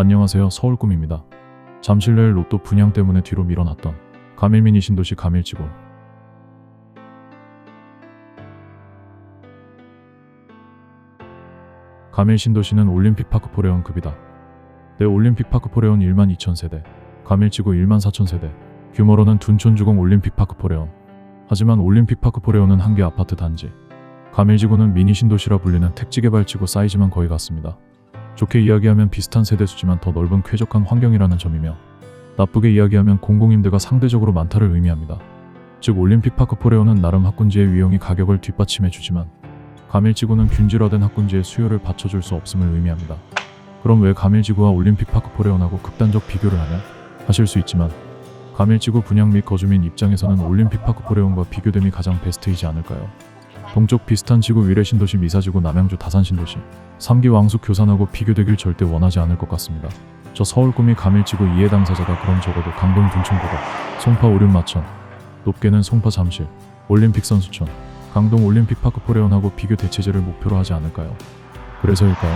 안녕하세요. 서울꿈입니다. 잠실 내일 로또 분양 때문에 뒤로 밀어놨던 가밀 미니 신도시 가밀지구. 가밀 신도시는 올림픽파크 포레온급이다. 내 올림픽파크 포레온 12,000세대, 가밀지구 14,000세대, 규모로는 둔촌주공 올림픽파크 포레온. 하지만 올림픽파크 포레온은 한 개 아파트 단지, 가밀지구는 미니 신도시라 불리는 택지개발지구 사이즈만 거의 같습니다. 좋게 이야기하면 비슷한 세대수지만 더 넓은 쾌적한 환경이라는 점이며, 나쁘게 이야기하면 공공임대가 상대적으로 많다를 의미합니다. 즉 올림픽파크 포레온은 나름 학군지의 위용이 가격을 뒷받침해주지만 가밀지구는 균질화된 학군지의 수요를 받쳐줄 수 없음을 의미합니다. 그럼 왜 가밀지구와 올림픽파크 포레온하고 극단적 비교를 하냐 하실 수 있지만, 가밀지구 분양 및 거주민 입장에서는 올림픽파크 포레온과 비교됨이 가장 베스트이지 않을까요? 동쪽 비슷한 지구 위례 신도시 미사지구 남양주 다산 신도시 3기 왕숙 교산하고 비교되길 절대 원하지 않을 것 같습니다. 저 서울꿈이 가밀지구 이해 당사자다. 그럼 적어도 강동 둔촌고덕, 송파 오륜 마천, 높게는 송파 잠실, 올림픽 선수촌, 강동 올림픽파크 포레온하고 비교 대체제를 목표로 하지 않을까요? 그래서일까요?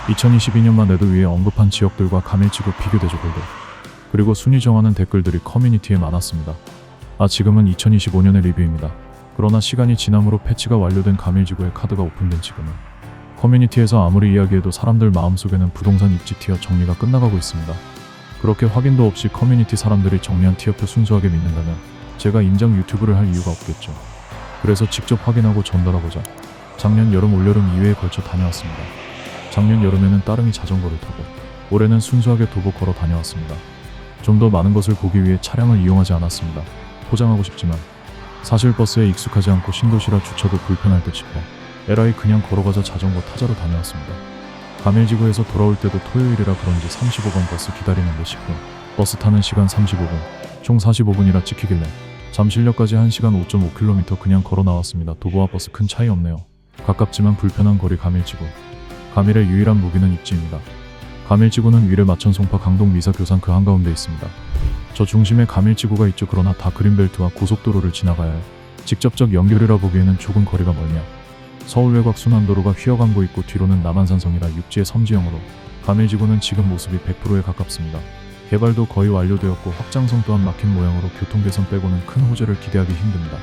2022년만 해도 위에 언급한 지역들과 가밀지구 비교 대조글들, 그리고 순위 정하는 댓글들이 커뮤니티에 많았습니다. 지금은 2025년의 리뷰입니다. 그러나 시간이 지남으로 패치가 완료된 가밀지구의 카드가 오픈된 지금은 커뮤니티에서 아무리 이야기해도 사람들 마음속에는 부동산 입지 티어 정리가 끝나가고 있습니다. 그렇게 확인도 없이 커뮤니티 사람들이 정리한 티어표 순수하게 믿는다면 제가 인정 유튜브를 할 이유가 없겠죠. 그래서 직접 확인하고 전달하고자 작년 여름 올여름 2회에 걸쳐 다녀왔습니다. 작년 여름에는 따릉이 자전거를 타고, 올해는 순수하게 도보 걸어 다녀왔습니다. 좀 더 많은 것을 보기 위해 차량을 이용하지 않았습니다. 포장하고 싶지만 사실 버스에 익숙하지 않고 신도시라 주차도 불편할 듯 싶어 에라이 그냥 걸어가자 자전거 타자로 다녀왔습니다. 가밀지구에서 돌아올 때도 토요일이라 그런지 35번 버스 기다리는데 10분, 버스 타는 시간 35분, 총 45분이라 찍히길래 잠실역까지 1시간 5.5km 그냥 걸어 나왔습니다. 도보와 버스 큰 차이 없네요. 가깝지만 불편한 거리 가밀지구. 가밀의 유일한 무기는 입지입니다. 가밀지구는 위례 마천 송파 강동 미사 교산 그 한가운데 있습니다. 저 중심에 가밀지구가 있죠. 그러나 다 그린벨트와 고속도로를 지나가야 해 직접적 연결이라 보기에는 조금 거리가 멀며, 서울 외곽 순환도로가 휘어감고 있고 뒤로는 남한산성이라 육지의 섬지형으로 가밀지구는 지금 모습이 100%에 가깝습니다. 개발도 거의 완료되었고 확장성 또한 막힌 모양으로 교통 개선 빼고는 큰 호재를 기대하기 힘듭니다.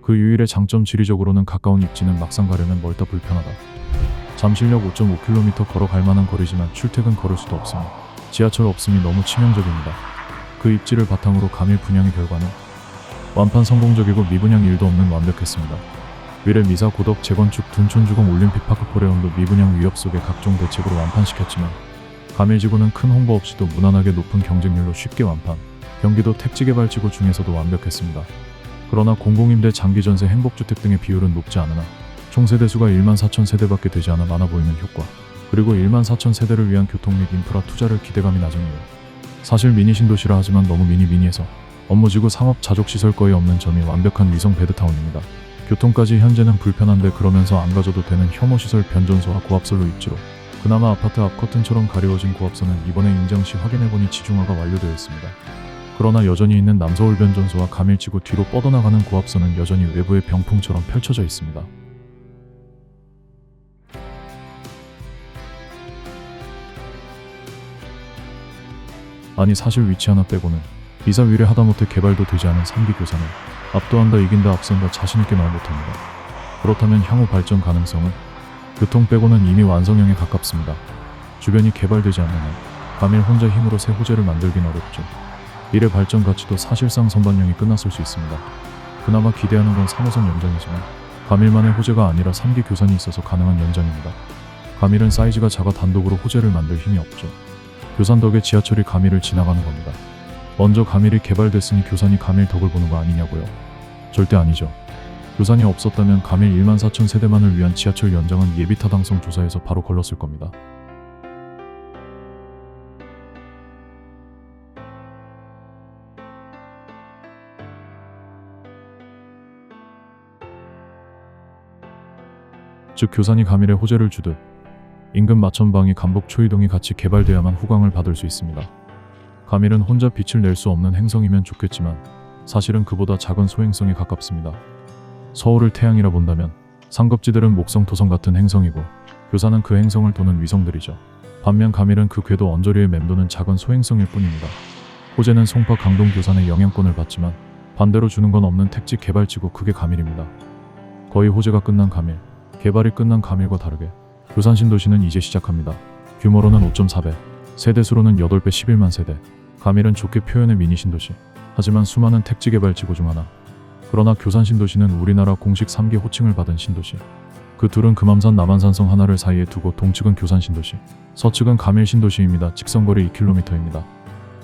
그 유일의 장점, 지리적으로는 가까운 입지는 막상 가려면 멀다 불편하다. 잠실역 5.5km 걸어갈 만한 거리지만 출퇴근 걸을 수도 없으며 지하철 없음이 너무 치명적입니다. 그 입지를 바탕으로 가밀 분양의 결과는 완판 성공적이고 미분양 일도 없는 완벽했습니다. 위례 미사 고덕 재건축 둔촌주공 올림픽파크 포레온도 미분양 위협 속에 각종 대책으로 완판시켰지만 가밀지구는 큰 홍보 없이도 무난하게 높은 경쟁률로 쉽게 완판, 경기도 택지개발지구 중에서도 완벽했습니다. 그러나 공공임대 장기전세 행복주택 등의 비율은 높지 않으나 총 세대수가 14,000세대밖에 되지 않아 많아 보이는 효과, 그리고 14,000세대를 위한 교통 및 인프라 투자를 기대감이 낮은 이유. 사실 미니 신도시라 하지만 너무 미니에서 업무지구 상업 자족시설 거의 없는 점이 완벽한 위성 베드타운입니다. 교통까지 현재는 불편한데 그러면서 안 가져도 되는 혐오시설 변전소와 고압선로 입지로 그나마 아파트 앞 커튼처럼 가리워진 고압선은 이번에 인장시 확인해보니 지중화가 완료되어 있습니다. 그러나 여전히 있는 남서울 변전소와 가밀지구 뒤로 뻗어나가는 고압선은 여전히 외부의 병풍처럼 펼쳐져 있습니다. 아니 사실 위치 하나 빼고는 이사 위례 하다못해 개발도 되지 않은 3기 교산을 압도한다, 이긴다, 앞선다 자신있게 말 못합니다. 그렇다면 향후 발전 가능성은? 교통 빼고는 이미 완성형에 가깝습니다. 주변이 개발되지 않는 한 가밀 혼자 힘으로 새 호재를 만들긴 어렵죠. 미래 발전 가치도 사실상 선반영이 끝났을 수 있습니다. 그나마 기대하는 건 3호선 연장이지만 가밀만의 호재가 아니라 3기 교산이 있어서 가능한 연장입니다. 가밀은 사이즈가 작아 단독으로 호재를 만들 힘이 없죠. 교산 덕에 지하철이 가밀을 지나가는 겁니다. 먼저 가밀이 개발됐으니 교산이 가밀 덕을 보는 거 아니냐고요? 절대 아니죠. 교산이 없었다면 가밀 14,000세대만을 위한 지하철 연장은 예비 타당성 조사에서 바로 걸렀을 겁니다. 즉 교산이 가밀에 호재를 주듯 인근 마천방이 간북 초이동이 같이 개발돼야만 후광을 받을 수 있습니다. 가밀은 혼자 빛을 낼 수 없는 행성이면 좋겠지만 사실은 그보다 작은 소행성에 가깝습니다. 서울을 태양이라 본다면 상급지들은 목성, 토성 같은 행성이고 교사는 그 행성을 도는 위성들이죠. 반면 가밀은 그 궤도 언저리에 맴도는 작은 소행성일 뿐입니다. 호재는 송파, 강동, 교산의 영향권을 받지만 반대로 주는 건 없는 택지 개발지구, 그게 가밀입니다. 거의 호재가 끝난 가밀, 개발이 끝난 가밀과 다르게 교산 신도시는 이제 시작합니다. 규모로는 5.4배, 세대수로는 8배 11만 세대. 가밀은 좋게 표현의 미니 신도시, 하지만 수많은 택지 개발지구 중 하나. 그러나 교산 신도시는 우리나라 공식 3기 호칭을 받은 신도시. 그 둘은 금암산, 남한산성 하나를 사이에 두고 동측은 교산 신도시, 서측은 가밀 신도시입니다. 직선거리 2km입니다.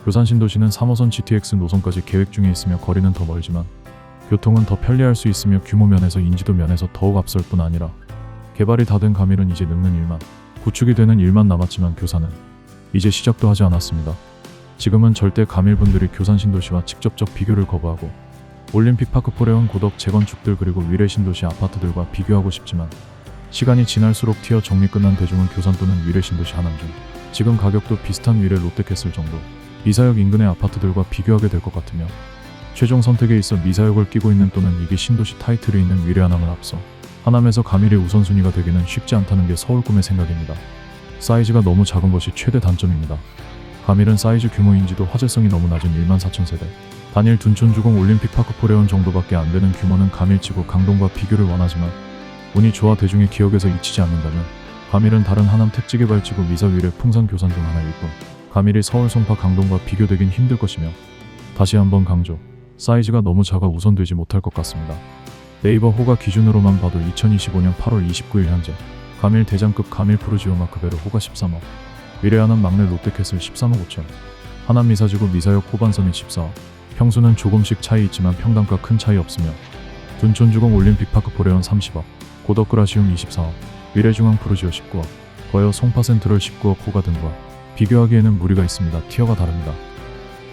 교산 신도시는 3호선 GTX 노선까지 계획 중에 있으며 거리는 더 멀지만 교통은 더 편리할 수 있으며 규모 면에서 인지도 면에서 더욱 앞설 뿐 아니라 개발이 다 된 가밀은 이제 늙는 일만, 구축이 되는 일만 남았지만 교산은 이제 시작도 하지 않았습니다. 지금은 절대 가밀분들이 교산 신도시와 직접적 비교를 거부하고 올림픽 파크, 포레온, 고덕 재건축들 그리고 위례 신도시 아파트들과 비교하고 싶지만 시간이 지날수록 티어 정리 끝난 대중은 교산 또는 위례 신도시 하남중, 지금 가격도 비슷한 위례 롯데캐슬 정도 미사역 인근의 아파트들과 비교하게 될 것 같으며 최종 선택에 있어 미사역을 끼고 있는 또는 이게 신도시 타이틀이 있는 위례 하남을 앞서 하남에서 가밀이 우선순위가 되기는 쉽지 않다는 게 서울 꿈의 생각입니다. 사이즈가 너무 작은 것이 최대 단점입니다. 가밀은 사이즈, 규모, 인지도, 화제성이 너무 낮은 1만 4천 세대, 단일 둔촌주공 올림픽 파크, 포레온 정도밖에 안 되는 규모는 가밀치고 강동과 비교를 원하지만 운이 좋아 대중의 기억에서 잊히지 않는다면 가밀은 다른 하남 택지 개발지구 미사, 위례, 풍산, 교산 중 하나일 뿐 가밀이 서울, 송파, 강동과 비교되긴 힘들 것이며 다시 한번 강조, 사이즈가 너무 작아 우선되지 못할 것 같습니다. 네이버 호가 기준으로만 봐도 2025년 8월 29일 현재 가밀 대장급 가밀 푸르지오마크 베르 호가 13억, 위례 하남 막내 롯데캐슬 13억 5천, 하남 미사지구 미사역 호반선이 14억, 평수는 조금씩 차이 있지만 평당가 큰 차이 없으며 둔촌주공 올림픽 파크, 포레온 30억, 고덕 그라시움 24억, 위례 중앙 푸르지오 19억, 거여 송파 센트럴 19억 호가 등과 비교하기에는 무리가 있습니다. 티어가 다릅니다.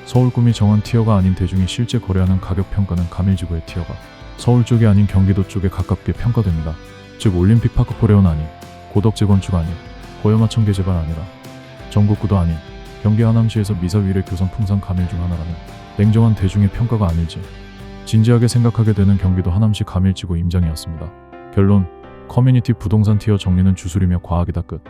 서울 꿈이 정한 티어가 아닌 대중이 실제 거래하는 가격 평가는 가밀지구의 티어가 서울 쪽이 아닌 경기도 쪽에 가깝게 평가됩니다. 즉 올림픽 파크, 포레온 아닌, 고덕 재건축 아닌, 거여마천 개재발 아니라, 전국구도 아닌, 경기 하남시에서 미사, 위례, 교산, 풍산, 가밀 중 하나라는 냉정한 대중의 평가가 아닐지 진지하게 생각하게 되는 경기도 하남시 가밀지구 임장이었습니다. 결론, 커뮤니티 부동산 티어 정리는 주술이며 과학이다. 끝.